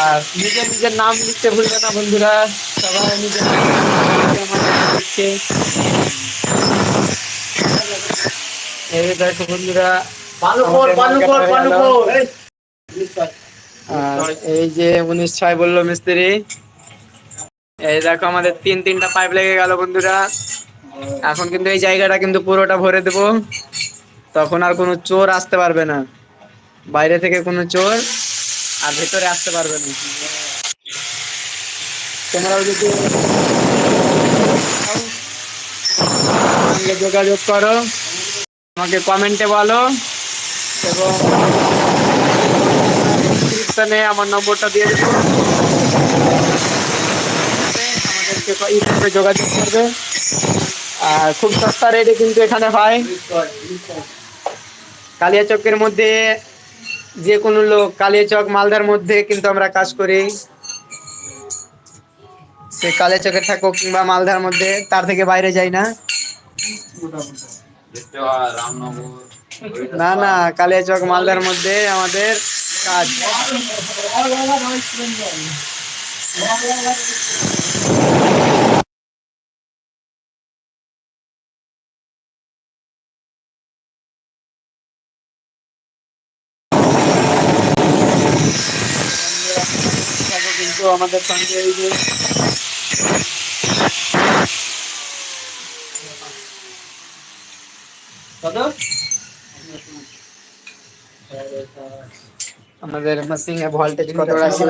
আর নিজের নিজের নাম লিখতে ভুলবে না বন্ধুরা, সবাই নিজের নাম লিখছে। এই দেখো বন্ধুরা, আর এই যে 19/6 বললো মিস্ত্রি। এই দেখো আমাদের তিনটা পাইপ লেগে গেল বন্ধুরা। এখন কিন্তু এই জায়গাটা কিন্তু পুরোটা ভরে দেবো, তখন আর কোনো চোর আসতে পারবে না, বাইরে থেকে কোনো চোর আর ভেতরে আসতে পারবে না। তোমরাও যদি সঙ্গে যোগাযোগ করো, আমাকে কমেন্টে বলো, এবং ডিসক্রিপশনে আমার নম্বরটা দিয়ে দেবো, আমাদেরকে ইউটিউবে যোগাযোগ করবে। আর খুব সস্তা রেটে কিন্তু এখানে হয়। কালিয়াচকের মধ্যে যে কোনো লোক, কালিয়াচক মালদার মধ্যে কিন্তু আমরা কাজ করি, সে কালিয়াচকে থাকুক কিংবা মালদার মধ্যে, তার থেকে বাইরে যাই না। না না, কালিয়াচক মালদার মধ্যে আমাদের কাজ। কিন্তু আমাদের সঙ্গে এই যে আমাদের মেশিন এ ভোল্টেজ কতটা আছে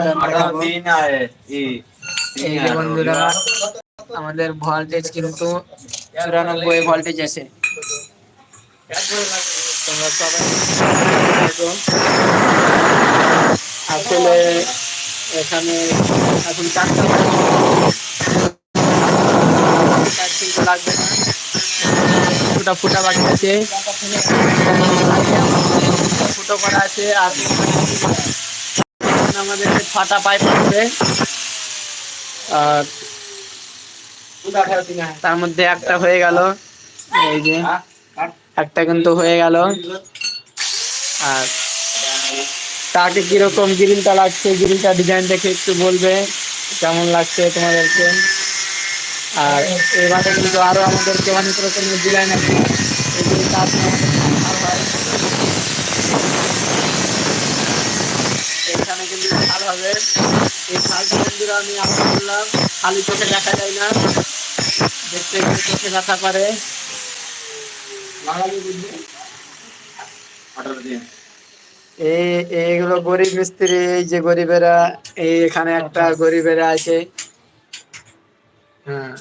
এই যে বন্ধুরা, আমাদের ভোল্টেজ কিন্তু 94 ভোল্টেজ আছে। তোমরা সবাই আসলে এখানে এখন চারটা লাগবে না, ফুটা ফুটা বাকি আছে, ফুটো করা আছে। আর আমাদের ফাটা পাইপ আছে, আর তার মধ্যে একটা হয়ে গেল, এই যে একটা কিন্তু হয়ে গেল। আর তাকে কিরকম গ্রিলটা লাগছে, গ্রিলটা ডিজাইন দেখে একটু বলবে কেমন লাগছে তোমাদেরকে। আর এবারে কিন্তু আরো আমাদেরকে অনেক রকমের ডিজাইন আছে, এখানে কিন্তু ভালো হবে। এই শালটা বন্ধুরা আমি আবার বললাম, খালি চোখে দেখা যায় না, দেখতে গেলে চোখে দেখা পারে। এইগুলো গরিব মিস্ত্রি, এই যে গরিবেরা, এই এখানে একটা গরিবেরা আছে। হ্যাঁ,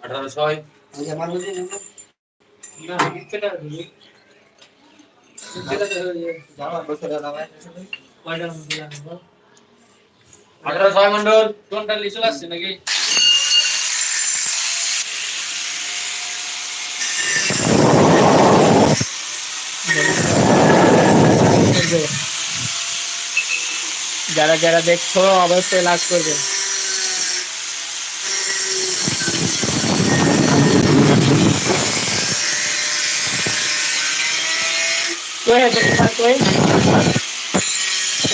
1806 মন্ডল কোনটা চলে আসছে নাকি? যারা যারা দেখছো অবশ্যই লাইক করবে।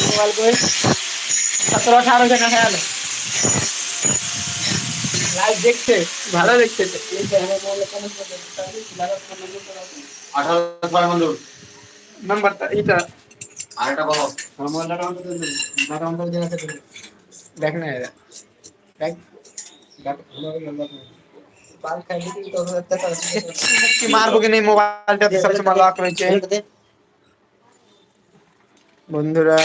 मोबाइल को 17-18 জন খেয়াল লাইভ দেখছে, ভালো দেখছে। 18 নাম্বারটা এটা আরেকটা বলো, দেখ না দেখ मारबो कि नहीं मोबाइल सबसे मारो आँख में বন্ধুরা।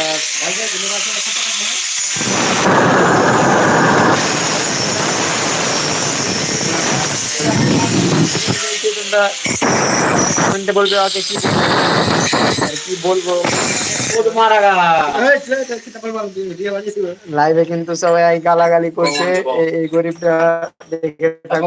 বলবে আগে কি বলবো, লাইভে কিন্তু সবাই গালাগালি করছে, এই গরিবটা দেখে থাকো।